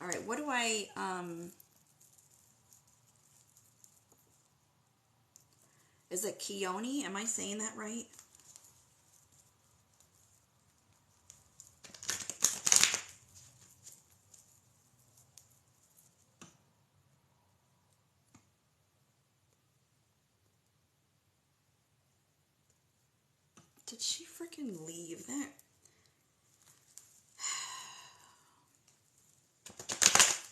All right, what do I, is it Keone? Am I saying that right? Did she freaking leave that?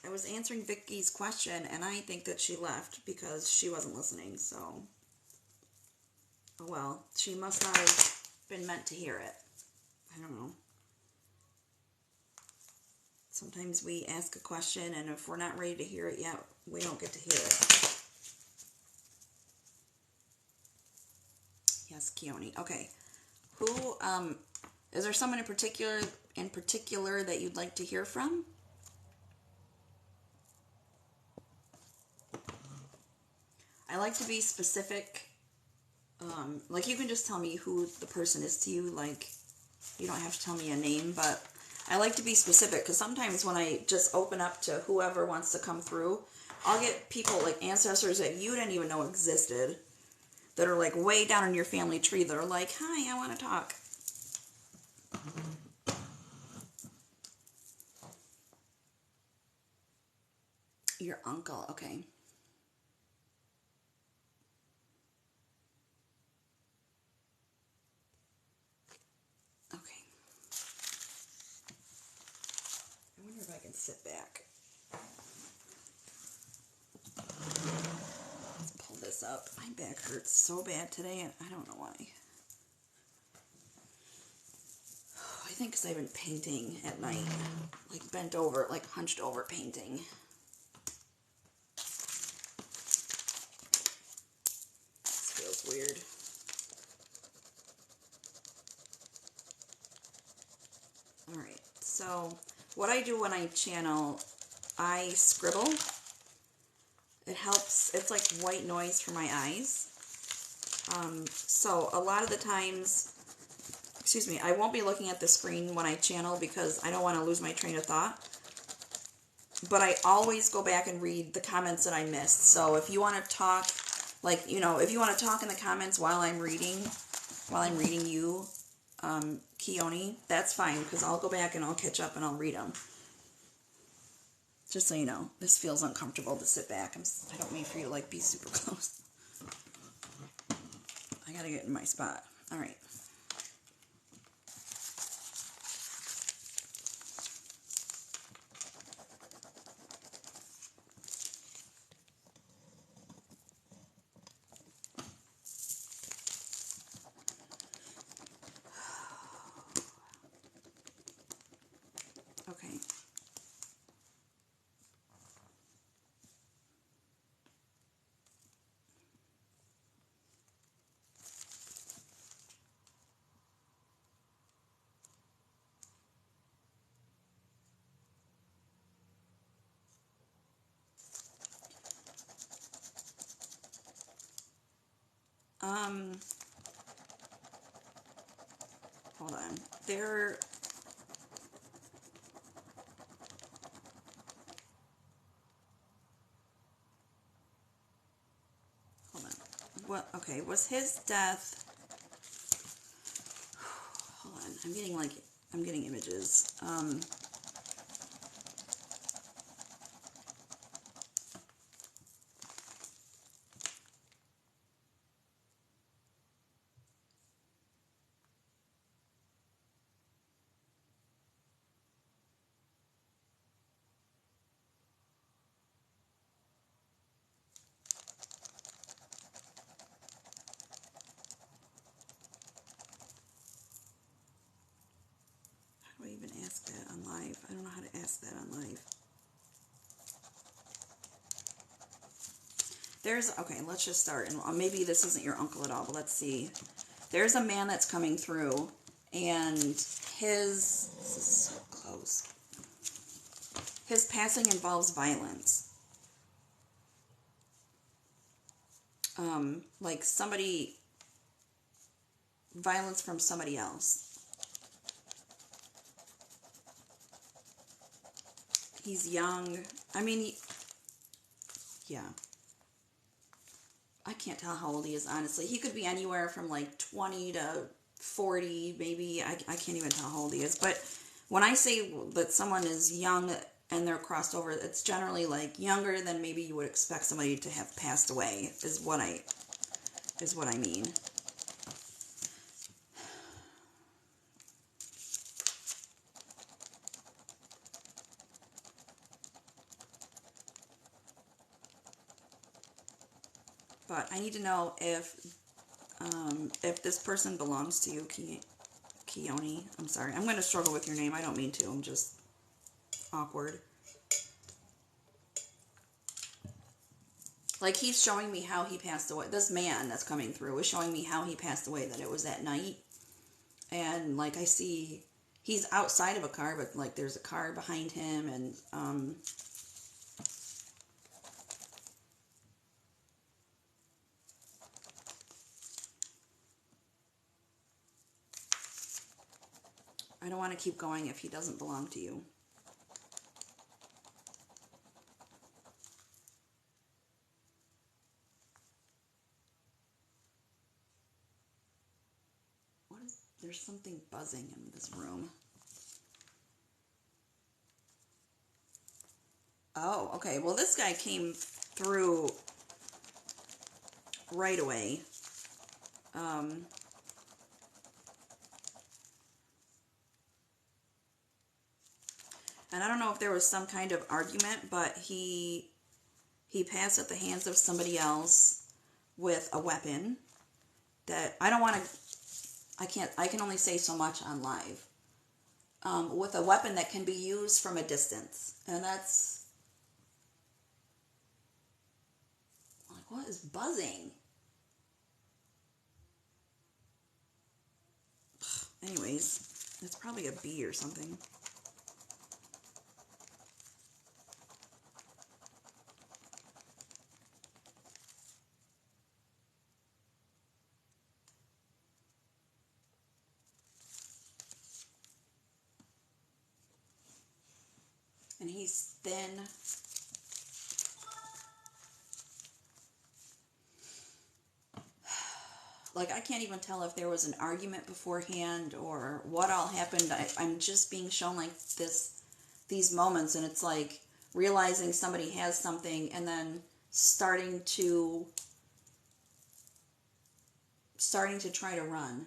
I was answering Vicky's question, and I think that she left because she wasn't listening, so. Oh well, she must not have been meant to hear it. I don't know. Sometimes we ask a question, and if we're not ready to hear it yet, we don't get to hear it. Yes, Keone. Okay. Who, is there someone in particular that you'd like to hear from? I like to be specific. Like, you can just tell me who the person is to you. Like, you don't have to tell me a name, but I like to be specific because sometimes when I just open up to whoever wants to come through, I'll get people, like ancestors that you didn't even know existed, that are like way down in your family tree, that are like, hi, I want to talk. Your uncle, okay. Okay. I wonder if I can sit back. Let's pull this up. My back hurts so bad today, and I don't know why. I think because I've been painting at night. Like bent over, like hunched over painting. This feels weird. Alright, so what I do when I channel, I scribble. It helps, it's like white noise for my eyes. So a lot of the times, excuse me, I won't be looking at the screen when I channel because I don't want to lose my train of thought. But I always go back and read the comments that I missed. So if you want to talk, like, you know, if you want to talk in the comments while I'm reading you, Keone, that's fine, because I'll go back and I'll catch up and I'll read them. Just so you know, this feels uncomfortable to sit back. I don't mean for you to, like, be super close. I gotta get in my spot. Alright. Okay. Hold on. Hold on. What? Okay, was his death? Hold on. I'm getting images. How do I even ask that on live? I don't know how to ask that on live. Okay, let's just start. And maybe this isn't your uncle at all, but let's see. There's a man that's coming through, and this is so close. His passing involves violence. Like violence from somebody else. He's young. I mean, yeah. I can't tell how old he is, honestly. He could be anywhere from like 20 to 40, maybe. I can't even tell how old he is. But when I say that someone is young and they're crossed over, it's generally like younger than maybe you would expect somebody to have passed away, is what I mean. But I need to know if this person belongs to you, Keone. I'm sorry. I'm going to struggle with your name. I don't mean to. I'm just awkward. Like, he's showing me how he passed away. This man that's coming through is showing me how he passed away, that it was at night. And, like, I see he's outside of a car, but, like, there's a car behind him, and, I don't want to keep going if he doesn't belong to you. There's something buzzing in this room. Oh, okay. Well, this guy came through right away. And I don't know if there was some kind of argument, but he passed at the hands of somebody else with a weapon that I don't want to, I can only say so much on live. With a weapon that can be used from a distance. And that's, like, what is buzzing? Anyways, it's probably a bee or something. And he's thin. Like, I can't even tell if there was an argument beforehand or what all happened. I'm just being shown, like, these moments, and it's like realizing somebody has something and then starting to try to run.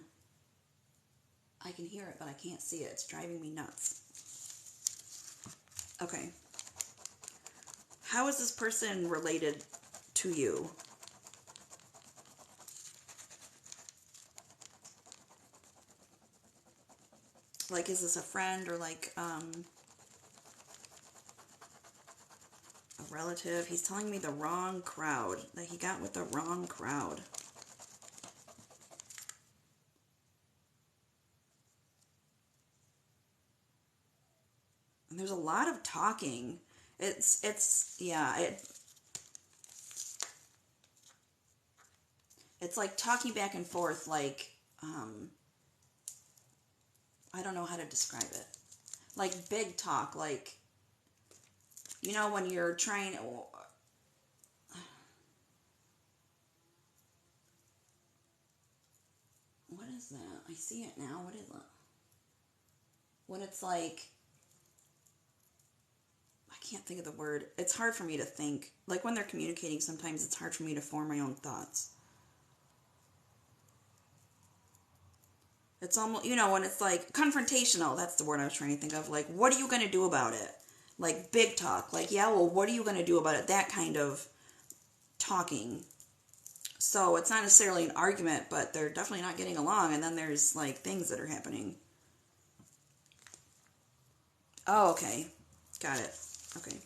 I can hear it, but I can't see it. It's driving me nuts. Okay. How is this person related to you? Like, is this a friend or, like, a relative? He's telling me the wrong crowd. That he got with the wrong crowd. And there's a lot of talking. It's like talking back and forth, like, I don't know how to describe it. Like, big talk, like, you know, when you're trying, what is that? I see it now. What is it? When it's like, I can't think of the word. It's hard for me to think. Like, when they're communicating, sometimes it's hard for me to form my own thoughts. It's almost, you know, when it's like confrontational, that's the word I was trying to think of. Like, what are you going to do about it? Like, big talk. Like, yeah, well, what are you going to do about it? That kind of talking. So it's not necessarily an argument, but they're definitely not getting along. And then there's, like, things that are happening. Oh, okay. Got it. Okay.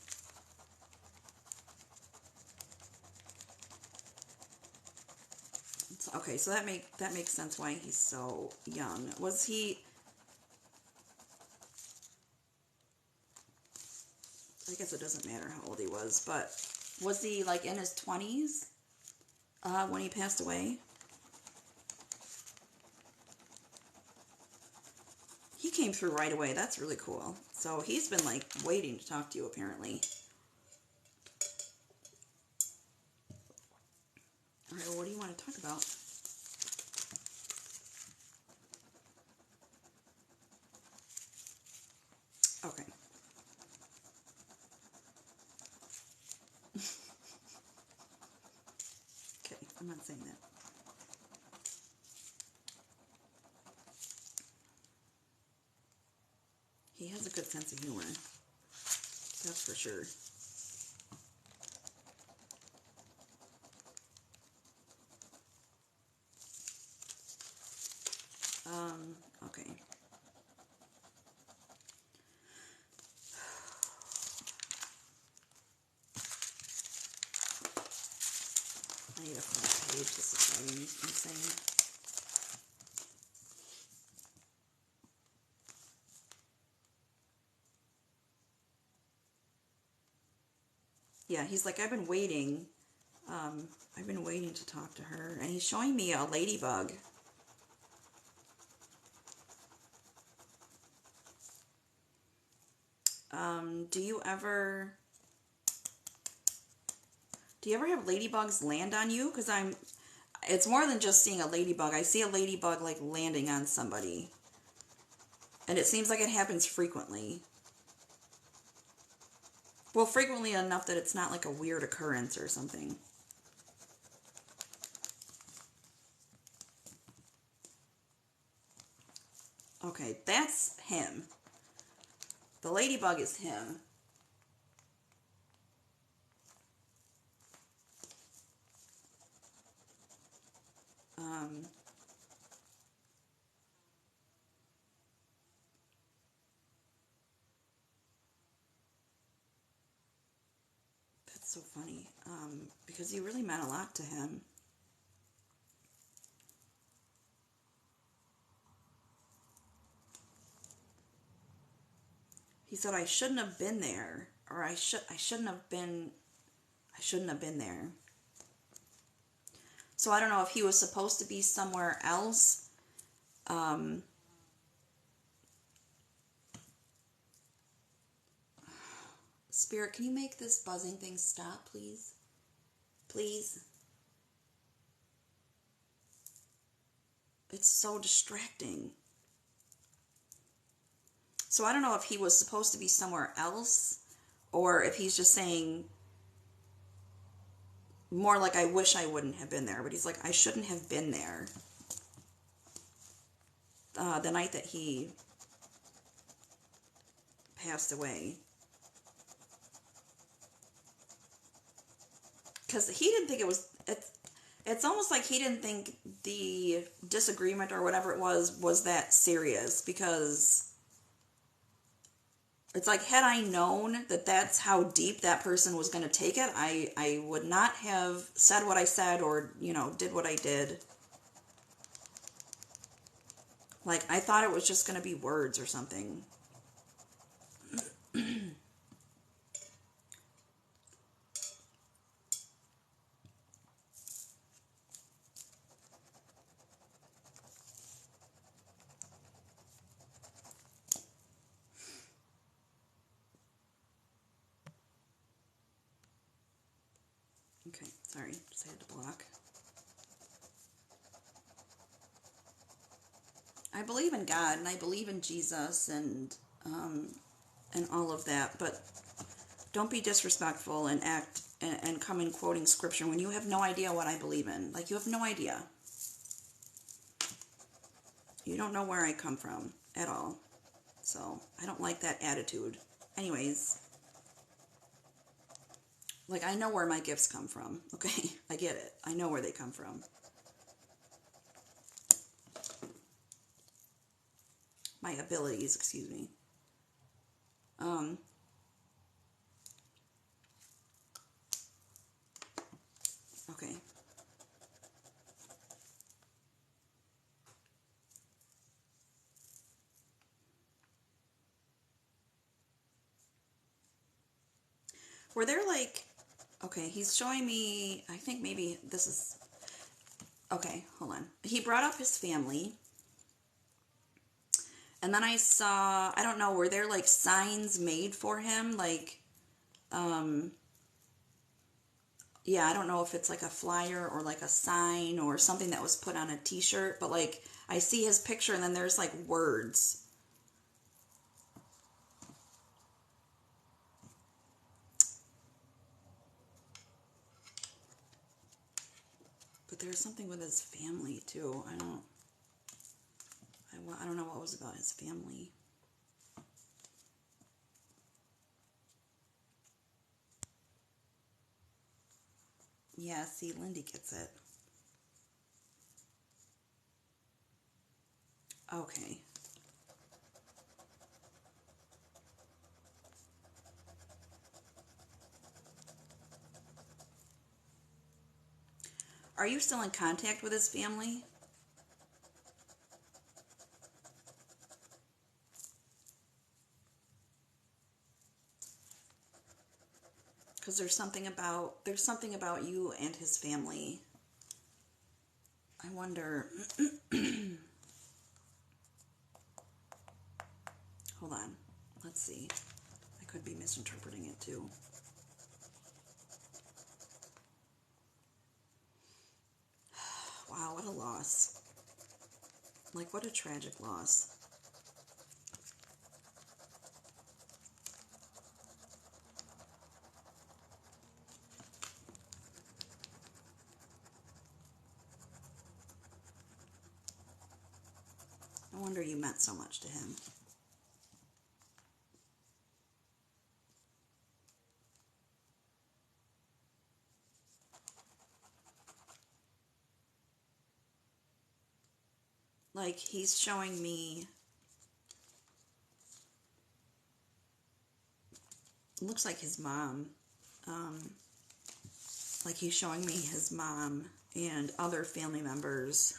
Okay, so that makes sense why he's so young. Was he... I guess it doesn't matter how old he was, but was he, like, in his 20s when he passed away? He came came through right away. That's really cool. So he's been like waiting to talk to you apparently. All right, well, what do you want to talk about? Okay. Okay, I'm not saying that. He has a good sense of humor. That's for sure. Okay. I need a front page. This is driving me insane. Yeah, he's like, I've been waiting. I've been waiting to talk to her. And he's showing me a ladybug. Do you ever have ladybugs land on you? Because it's more than just seeing a ladybug. I see a ladybug like landing on somebody. And it seems like it happens frequently. Well, frequently enough that it's not like a weird occurrence or something. Okay, that's him. The ladybug is him. That's so funny. Because you really meant a lot to him. He said, I shouldn't have been there. Or I shouldn't have been there. So I don't know if he was supposed to be somewhere else. Spirit, can you make this buzzing thing stop, please? Please? It's so distracting. So I don't know if he was supposed to be somewhere else, or if he's just saying more like, I wish I wouldn't have been there. But he's like, I shouldn't have been there. The night that he passed away. Because he didn't think it was... It's almost like he didn't think the disagreement or whatever it was that serious. Because it's like, had I known that that's how deep that person was going to take it, I would not have said what I said or, did what I did. Like, I thought it was just going to be words or something. Okay, sorry, just had to block. I believe in God and I believe in Jesus and all of that, but don't be disrespectful and act and come in quoting scripture when you have no idea what I believe in. Like, you have no idea. You don't know where I come from at all. So, I don't like that attitude. Anyways, like, I know where my gifts come from, okay? I get it. I know where they come from. My abilities, excuse me. Okay. Were there like... Okay, he's showing me... I think maybe this is... Okay, hold on. He brought up his family. And then I saw, I don't know, were there like signs made for him? Like, yeah, I don't know if it's like a flyer or like a sign or something that was put on a t-shirt, but like I see his picture and then there's like words. But there's something with his family too. I don't know what was about his family. Yeah, see, Lindy gets it. Okay. Are you still in contact with his family? Because there's something about you and his family. I wonder. Hold on. Let's see. I could be misinterpreting it too. Wow, what a loss. Like, what a tragic loss. No wonder you meant so much to him. Like, he's showing me, it looks like his mom. Like, he's showing me his mom and other family members.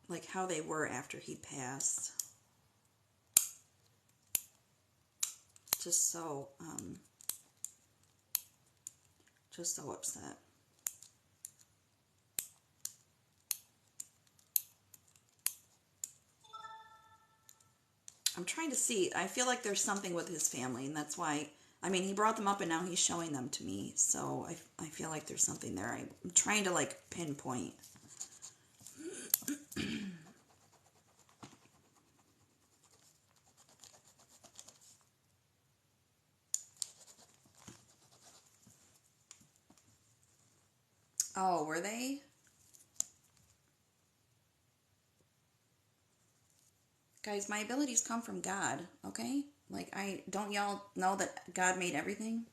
Like, how they were after he passed. Just so upset. I'm trying to see. I feel like there's something with his family, and that's why, I mean, he brought them up and now he's showing them to me. So I feel like there's something there. I'm trying to, like, pinpoint. Oh, were they? Guys, my abilities come from God, okay? Like, don't y'all know that God made everything?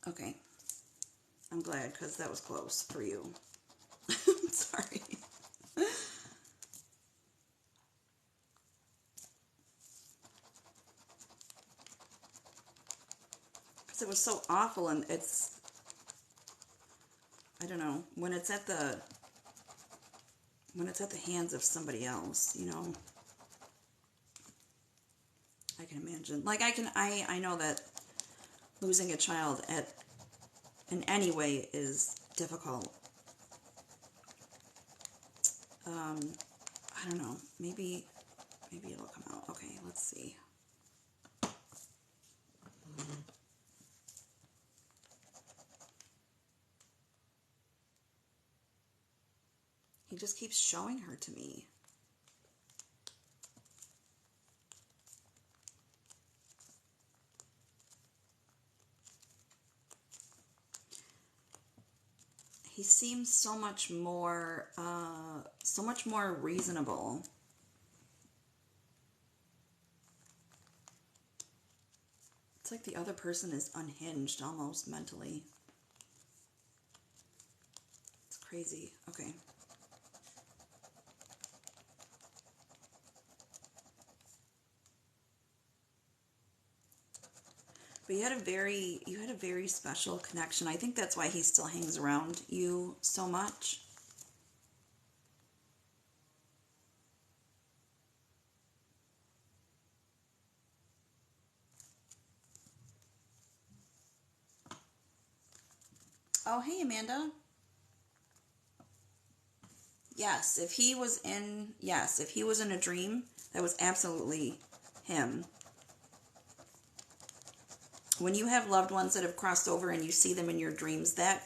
Okay. I'm glad, because that was close for you. Sorry. Because it was so awful, and I don't know, when it's at the hands of somebody else, you know, I can imagine. Like, I know that losing a child in any way is difficult. I don't know. Maybe it'll come out. Okay, let's see. He just keeps showing her to me. He seems so much more reasonable. It's like the other person is unhinged almost mentally. It's crazy. Okay. But you had a very special connection. I think that's why he still hangs around you so much. Oh, hey, Amanda. Yes, if he was in a dream, that was absolutely him. When you have loved ones that have crossed over and you see them in your dreams, that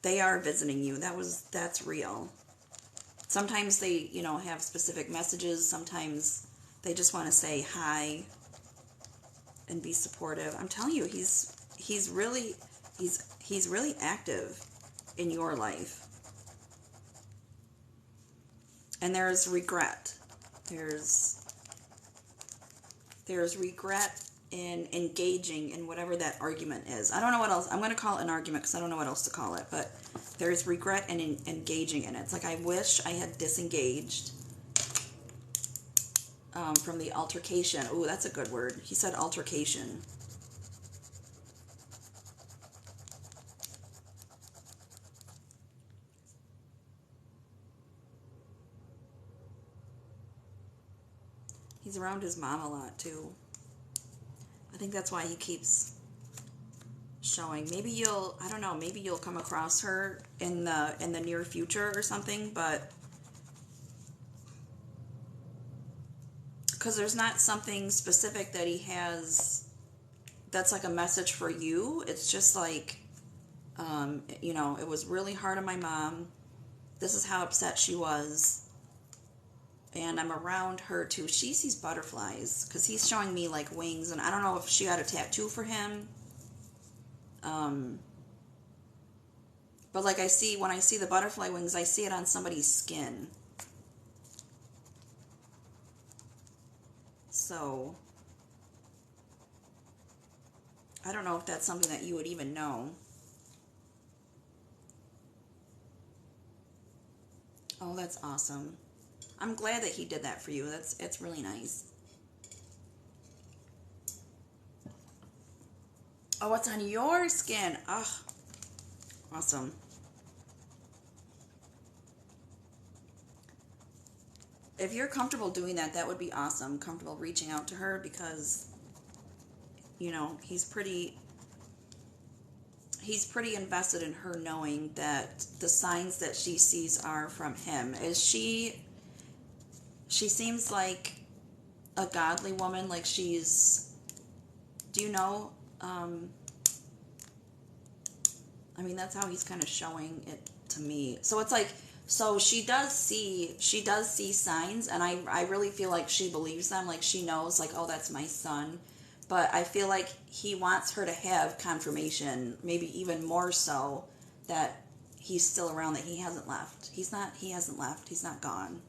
they are visiting you. That's real. Sometimes they, have specific messages. Sometimes they just want to say hi and be supportive. I'm telling you, he's really active in your life. And there's regret. There's regret in engaging in whatever that argument is. I don't know what else. I'm going to call it an argument because I don't know what else to call it. But there's regret in engaging in it. It's like, I wish I had disengaged from the altercation. Ooh, that's a good word. He said altercation. He's around his mom a lot too. I think that's why he keeps showing. Maybe you'll come across her in the near future or something, but because there's not something specific that he has that's like a message for you. It's just like, it was really hard on my mom. This is how upset she was. And I'm around her too. She sees butterflies because he's showing me like wings, and I don't know if she got a tattoo for him. But like when I see the butterfly wings, I see it on somebody's skin. So I don't know if that's something that you would even know. Oh, that's awesome. I'm glad that he did that for you. It's really nice. Oh, it's on your skin. Oh, awesome. If you're comfortable doing that, that would be awesome. Comfortable reaching out to her because, he's pretty invested in her knowing that the signs that she sees are from him. She seems like a godly woman. Like do you know? That's how he's kind of showing it to me. So it's like, so she does see signs, and I really feel like she believes them. Like she knows, like, oh, that's my son. But I feel like he wants her to have confirmation, maybe even more so, that he's still around, that he hasn't left. He hasn't left. He's not gone.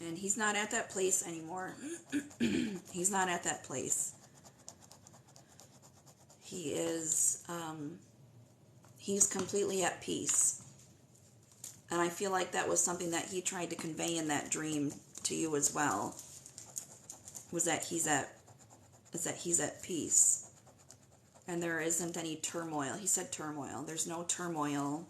And he's not at that place anymore. He's not at that place. He is, he's completely at peace. And I feel like that was something that he tried to convey in that dream to you as well. Was that he's at peace. And there isn't any turmoil. He said turmoil. There's no turmoil.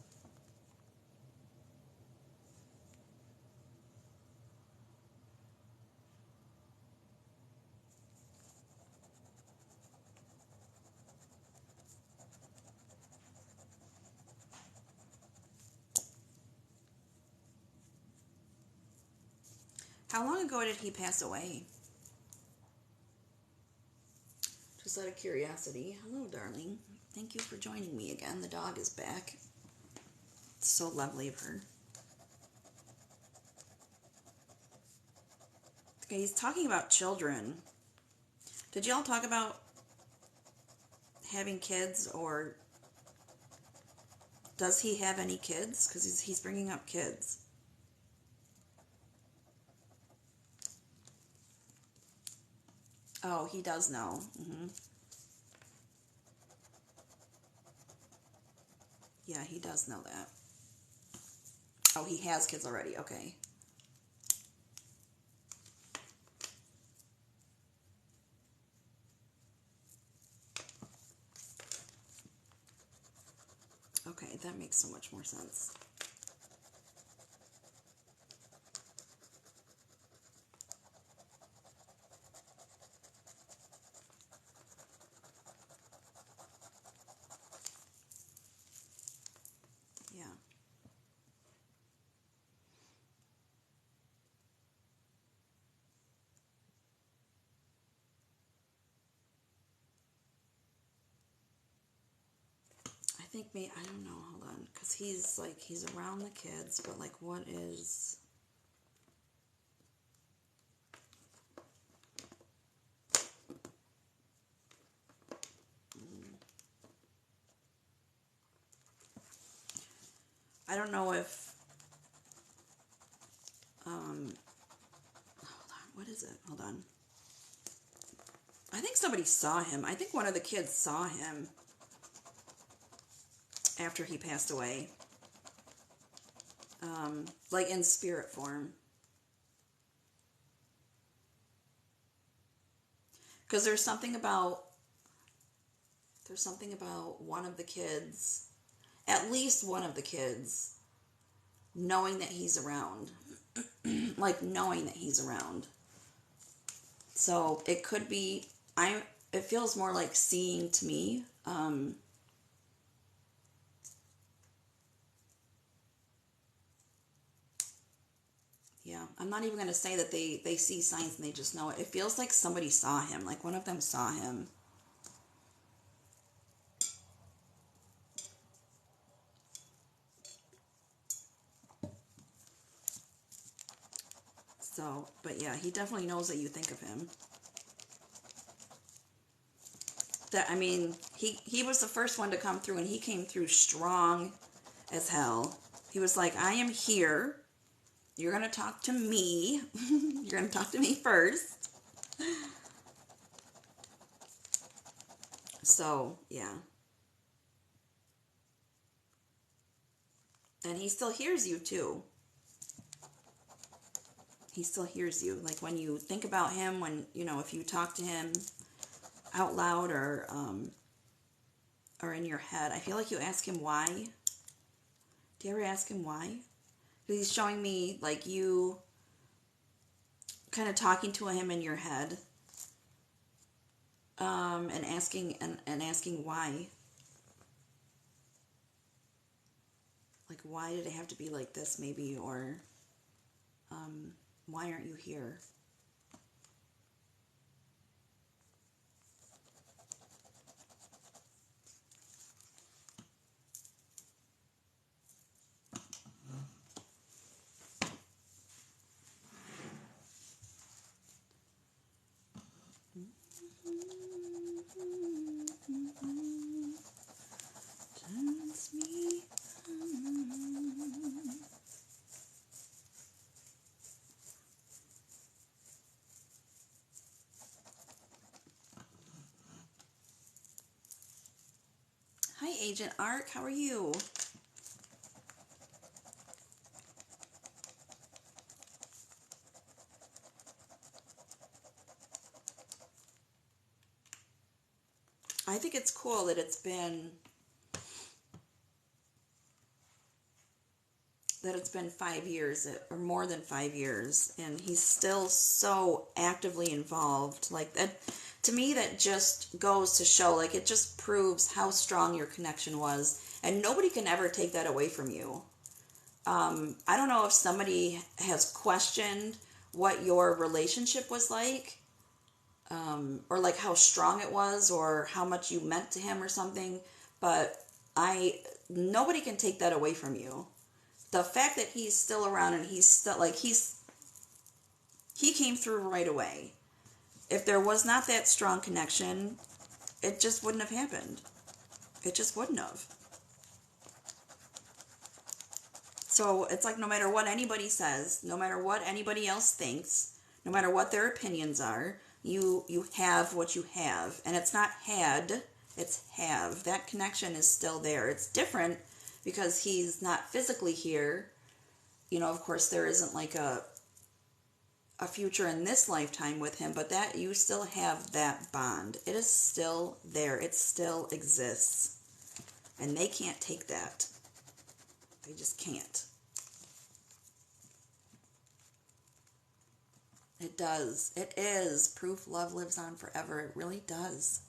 How long ago did he pass away? Just out of curiosity. Hello, darling. Thank you for joining me again. The dog is back. It's so lovely of her. Okay, he's talking about children. Did y'all talk about having kids, or does he have any kids? Because he's bringing up kids. Oh, he does know. Mm-hmm. Yeah, he does know that. Oh, he has kids already. Okay. Okay, that makes so much more sense. think maybe, I don't know, hold on. Because he's like, he's around the kids, but like, what is... I don't know if, hold on, what is it? Hold on. I think somebody saw him. I think one of the kids saw him after he passed away. Like in spirit form. Because there's something about one of the kids, at least one of the kids, knowing that he's around. Like knowing that he's around. So it could be, it feels more like seeing to me. Yeah, I'm not even going to say that they see signs and they just know it. It feels like somebody saw him, like one of them saw him. So, but yeah, he definitely knows that you think of him. That, I mean, he was the first one to come through, and he came through strong as hell. He was like, I am here. You're going to talk to me. You're going to talk to me first. So, yeah. And he still hears you, too. He still hears you. Like, when you think about him, when, you know, if you talk to him out loud or in your head, I feel like you ask him why. Do you ever ask him why? Because he's showing me, like, you kind of talking to him in your head. And asking why. Like, why did it have to be like this, maybe? Or, why aren't you here? Turns me on. Hi, Agent Ark. How are you? I think it's cool that it's been 5 years or more than 5 years, and he's still so actively involved. Like, that, to me, that just goes to show, like, it just proves how strong your connection was, and nobody can ever take that away from you. I don't know if somebody has questioned what your relationship was like, or like how strong it was, or how much you meant to him or something, but nobody can take that away from you. The fact that he's still around and he's still, like, he came through right away. If there was not that strong connection, it just wouldn't have happened. It just wouldn't have. So it's like, no matter what anybody says, no matter what anybody else thinks, no matter what their opinions are, you have what you have. And it's not had, it's have. That connection is still there. It's different because he's not physically here. You know, of course, there isn't like a future in this lifetime with him, but that you still have that bond. It is still there. It still exists. And they can't take that. They just can't. It does. It is proof love lives on forever. It really does.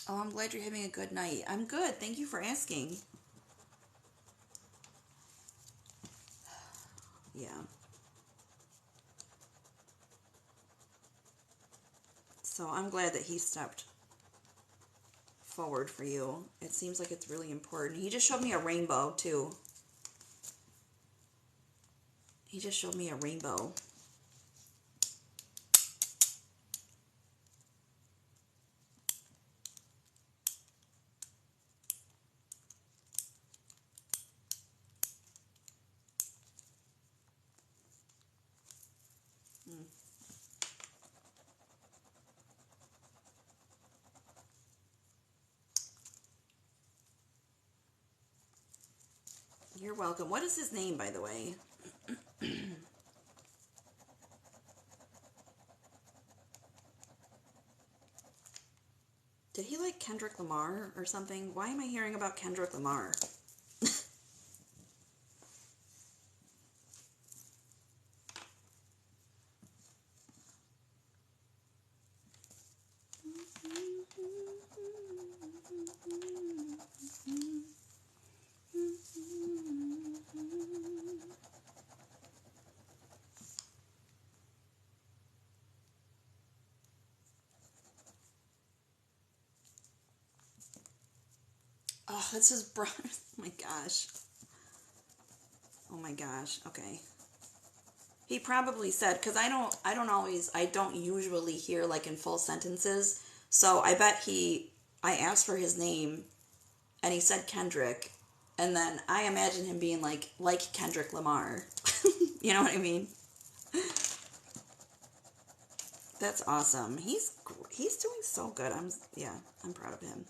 Oh, I'm glad you're having a good night. I'm good. Thank you for asking. Yeah. So I'm glad that he stepped forward for you. It seems like it's really important. He just showed me a rainbow, too. He just showed me a rainbow. Hmm. You're welcome. What is his name, by the way? Did he like Kendrick Lamar or something? Why am I hearing about Kendrick Lamar? Oh, that's his brother. Oh my gosh. Oh my gosh. Okay. He probably said, because I don't usually hear like in full sentences. So I bet I asked for his name and he said Kendrick. And then I imagine him being like Kendrick Lamar. You know what I mean? That's awesome. He's doing so good. I'm proud of him.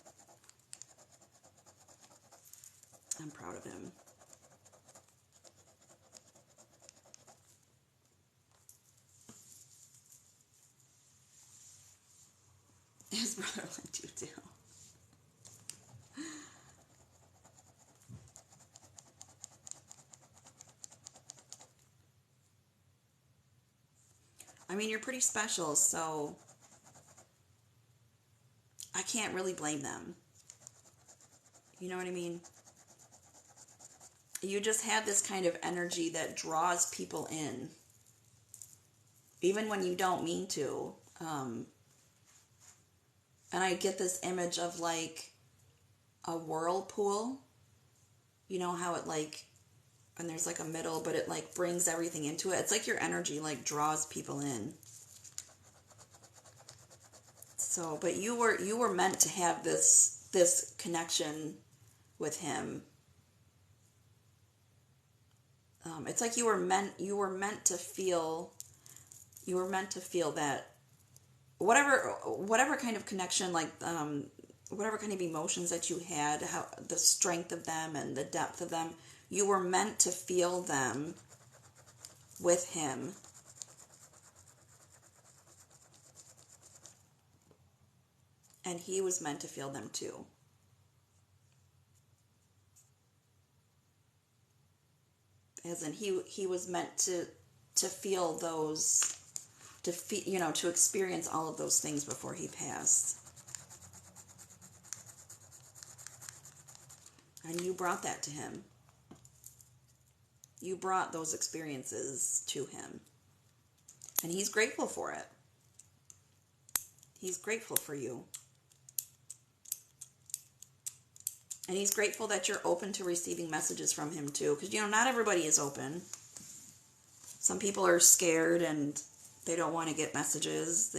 I'm proud of him. His brother liked you too. I mean, you're pretty special, so I can't really blame them. You know what I mean? You just have this kind of energy that draws people in, even when you don't mean to. And I get this image of like a whirlpool. You know how it like, and there's like a middle, but it like brings everything into it. It's like your energy like draws people in. So, but you were meant to have this connection with him. It's like you were meant to feel that whatever kind of connection, like whatever kind of emotions that you had, how the strength of them and the depth of them, you were meant to feel them with him. And he was meant to feel them too. As in he was meant to feel those, to experience all of those things before he passed. And you brought that to him. You brought those experiences to him. And he's grateful for it. He's grateful for you. And he's grateful that you're open to receiving messages from him too. Because, not everybody is open. Some people are scared and they don't want to get messages.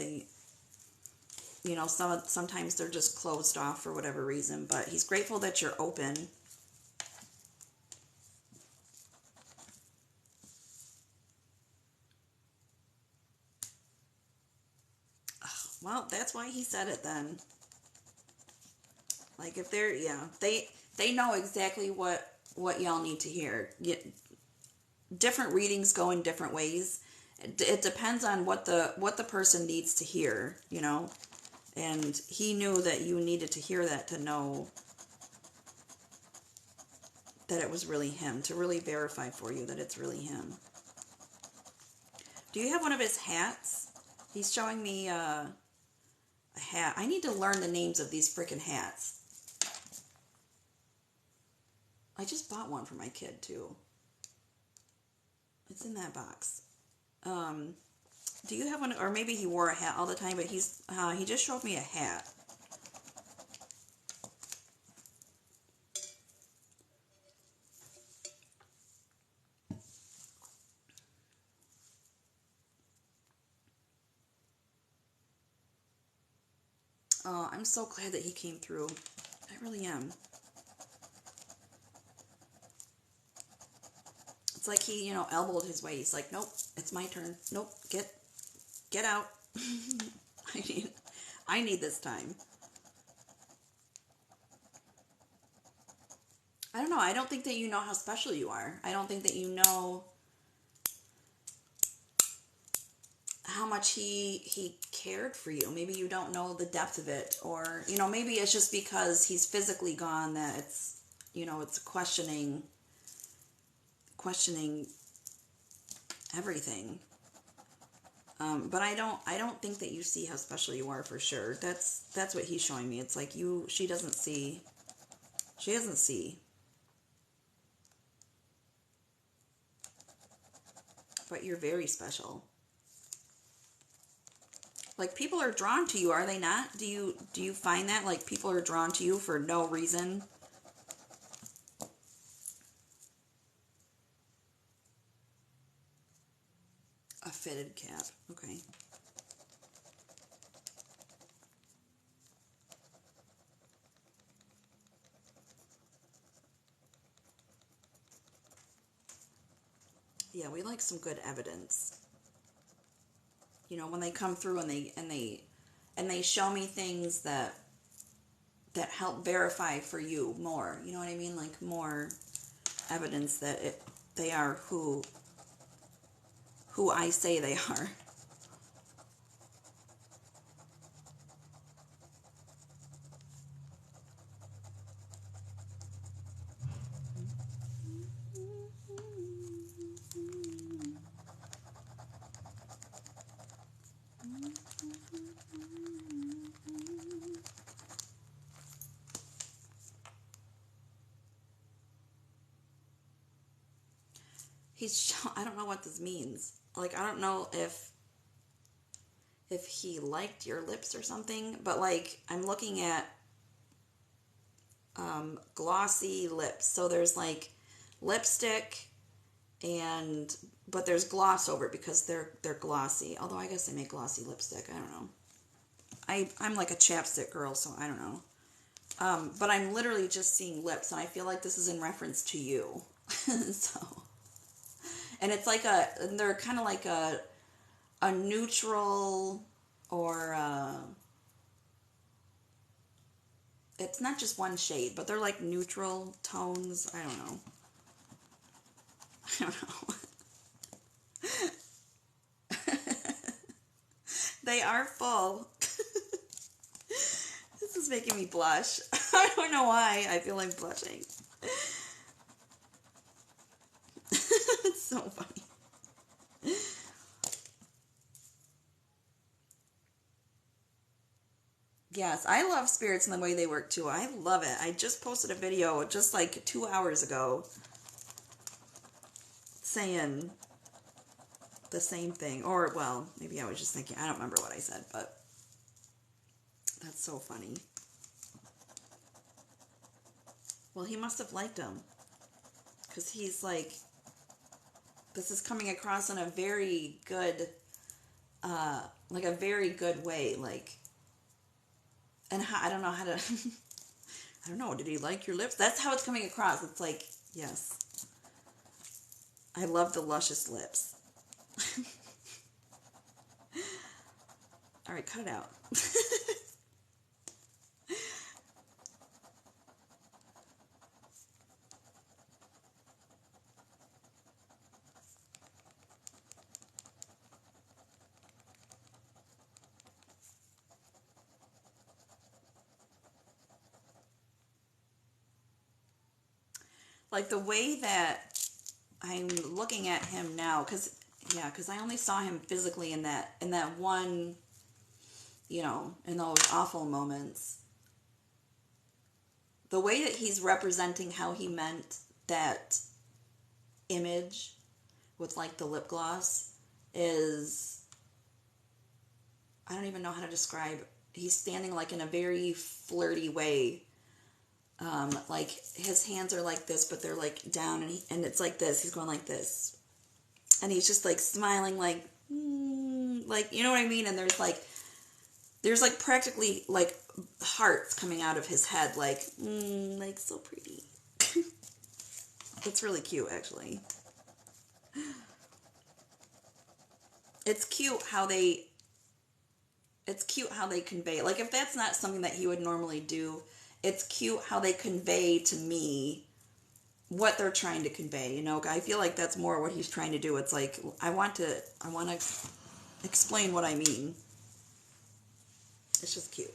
Sometimes they're just closed off for whatever reason. But he's grateful that you're open. Well, that's why he said it then. Like if they know exactly what y'all need to hear. Different readings go in different ways. It depends on what the person needs to hear, And he knew that you needed to hear that to know that it was really him, to really verify for you that it's really him. Do you have one of his hats? He's showing me a hat. I need to learn the names of these freaking hats. I just bought one for my kid too. It's in that box. Do you have one? Or maybe he wore a hat all the time, but he just showed me a hat. Oh, I'm so glad that he came through. I really am. It's like he, elbowed his way. He's like, nope, it's my turn. Nope, get out. I need this time. I don't know. I don't think that you know how special you are. I don't think that you know how much he cared for you. Maybe you don't know the depth of it, or maybe it's just because he's physically gone that it's questioning everything. But I don't think that you see how special you are for sure. That's what he's showing me. It's like she doesn't see. But you're very special. Like, people are drawn to you, are they not? Do you find that like people are drawn to you for no reason? A fitted cap. Okay. Yeah, we like some good evidence. When they come through and they show me things that help verify for you more. You know what I mean? Like, more evidence that they are who I say they are. I don't know what this means. Like, I don't know if he liked your lips or something, but like, I'm looking at glossy lips. So there's like lipstick but there's gloss over it because they're glossy. Although I guess they make glossy lipstick. I don't know. I'm like a chapstick girl, so I don't know. But I'm literally just seeing lips, and I feel like this is in reference to you. So, and it's like they're kind of like a neutral, or it's not just one shade, but they're like neutral tones. I don't know. I don't know. They are full. This is making me blush. I don't know why I feel like blushing. It's so funny. Yes, I love spirits and the way they work too. I love it. I just posted a video just like 2 hours ago saying the same thing. Or, well, maybe I was just thinking, I don't remember what I said, but that's so funny. Well, he must have liked them. Because he's like, this is coming across in a very good, like a very good way. Like, and I don't know how to, I don't know, did he like your lips? That's how it's coming across. It's like, yes. I love the luscious lips. All right, cut it out. Like, the way that I'm looking at him now, because I only saw him physically in that one, in those awful moments. The way that he's representing how he meant that image with like the lip gloss is I don't even know how to describe. He's standing like in a very flirty way. Like his hands are like this, but they're like down, and it's like this. He's going like this, and he's just like smiling, like you know what I mean. And there's like practically like hearts coming out of his head, like so pretty. It's really cute, actually. It's cute how they convey, like if that's not something that he would normally do, it's cute how they convey to me what they're trying to convey, you know. I feel like that's more what he's trying to do. It's like I want to explain what I mean. It's just cute.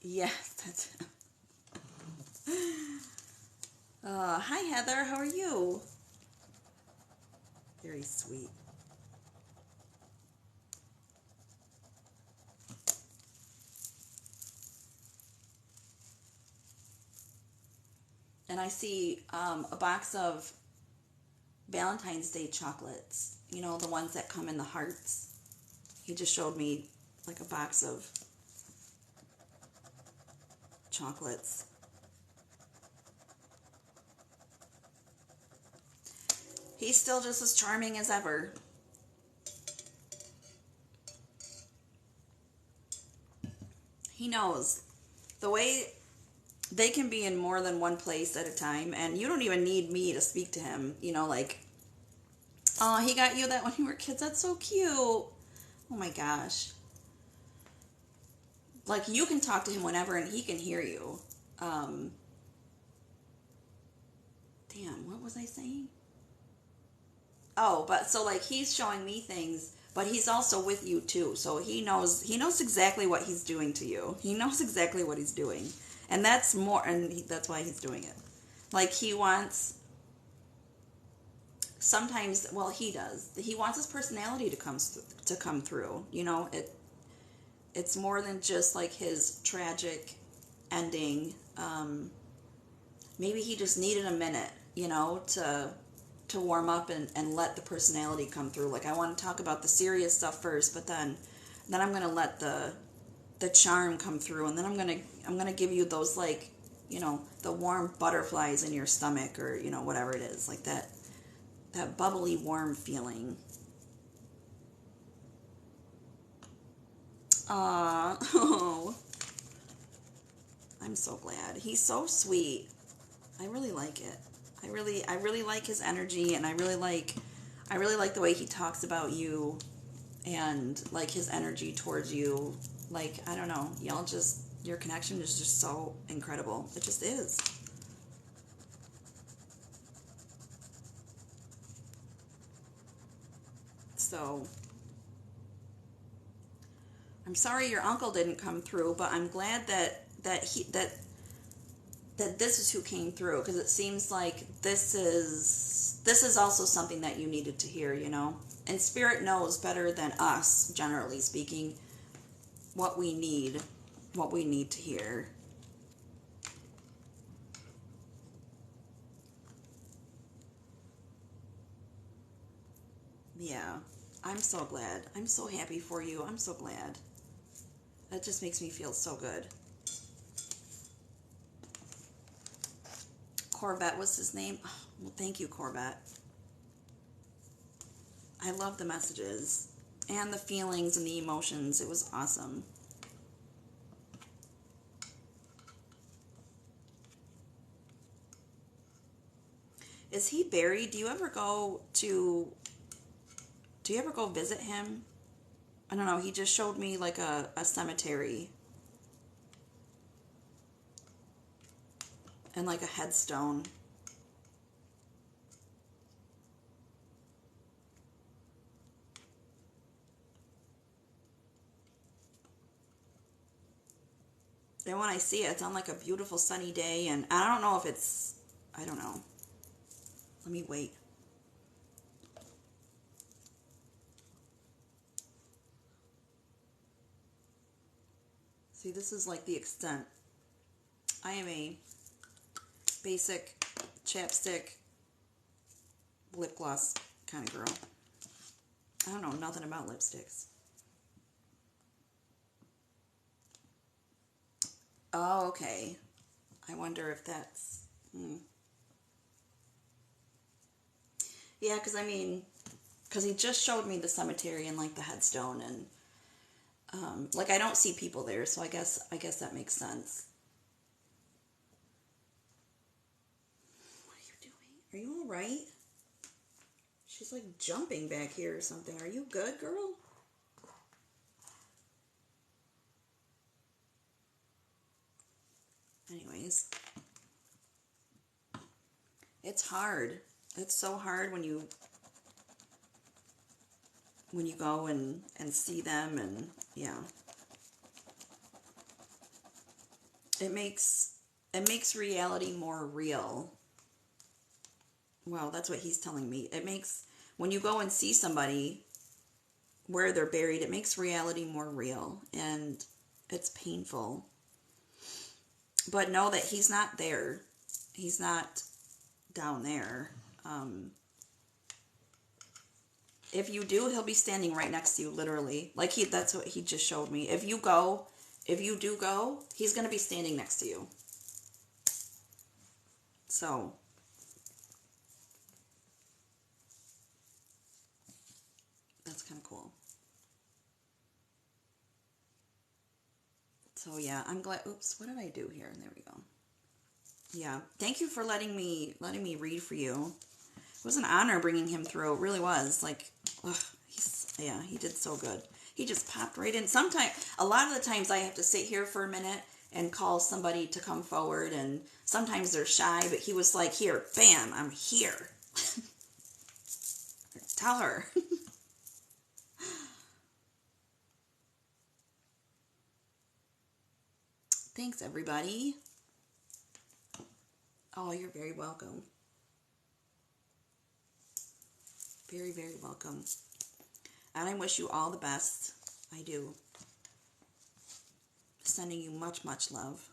Yes, that's hi Heather, how are you? Very sweet. And I see a box of Valentine's Day chocolates. You know, the ones that come in the hearts. He just showed me like a box of chocolates. He's still just as charming as ever. He knows the way they can be in more than one place at a time, and you don't even need me to speak to him. You know, like, oh, he got you that when you were kids. That's so cute. Oh my gosh. Like, you can talk to him whenever and he can hear you. Damn, what was I saying? Oh, but so like he's showing me things, but he's also with you too. So he knows exactly what he's doing to you. He knows exactly what he's doing. And that's more, and that's why he's doing it. Like he wants, sometimes, well, he does. He wants his personality to come through. You know, it's more than just like his tragic ending. Maybe he just needed a minute, you know, to warm up and let the personality come through. Like I want to talk about the serious stuff first, but then I'm gonna let the charm come through, and then I'm gonna give you those, like, you know, the warm butterflies in your stomach, or you know, whatever it is, like that bubbly warm feeling. Oh, I'm so glad. He's so sweet. I really like it. I really like his energy, and I really like the way he talks about you, and like his energy towards you. Like, I don't know, your connection is just so incredible. It just is. So I'm sorry your uncle didn't come through, but I'm glad that this is who came through, because it seems like this is also something that you needed to hear, you know. And spirit knows better than us, generally speaking, what we need to hear. Yeah, I'm so glad. I'm so happy for you. I'm so glad. That just makes me feel so good. Corvette was his name. Oh, well, thank you, Corvette. I love the messages and the feelings and the emotions. It was awesome. Is he buried? Do you ever go visit him? I don't know. He just showed me like a cemetery and like a headstone. And when I see it, it's on like a beautiful sunny day, and I don't know if it's, I don't know. Let me wait. See, this is like the extent. I am a basic chapstick lip gloss kind of girl. I don't know nothing about lipsticks. Oh, okay. I wonder if that's... Yeah, because I mean, because he just showed me the cemetery and like the headstone, and like I don't see people there, so I guess that makes sense. What are you doing? Are you all right? She's like jumping back here or something. Are you good, girl? Anyways, it's hard. It's so hard when you go and see them, and yeah. It makes reality more real. Well, that's what he's telling me. It makes, when you go and see somebody where they're buried, it makes reality more real, and it's painful. But know that he's not there. He's not down there. If you do, he'll be standing right next to you, literally. Like that's what he just showed me. If you do go, he's going to be standing next to you. So, that's kind of cool. So yeah, I'm glad. Oops, what did I do here? There we go. Yeah, thank you for letting me read for you. It was an honor bringing him through. It really was. Like, ugh, he did so good. He just popped right in. Sometimes, a lot of the times, I have to sit here for a minute and call somebody to come forward, and sometimes they're shy. But he was like, "Here, bam, I'm here." Tell her. Thanks, everybody. Oh, you're very welcome. Very, very welcome. And I wish you all the best. I do. Sending you much, much love.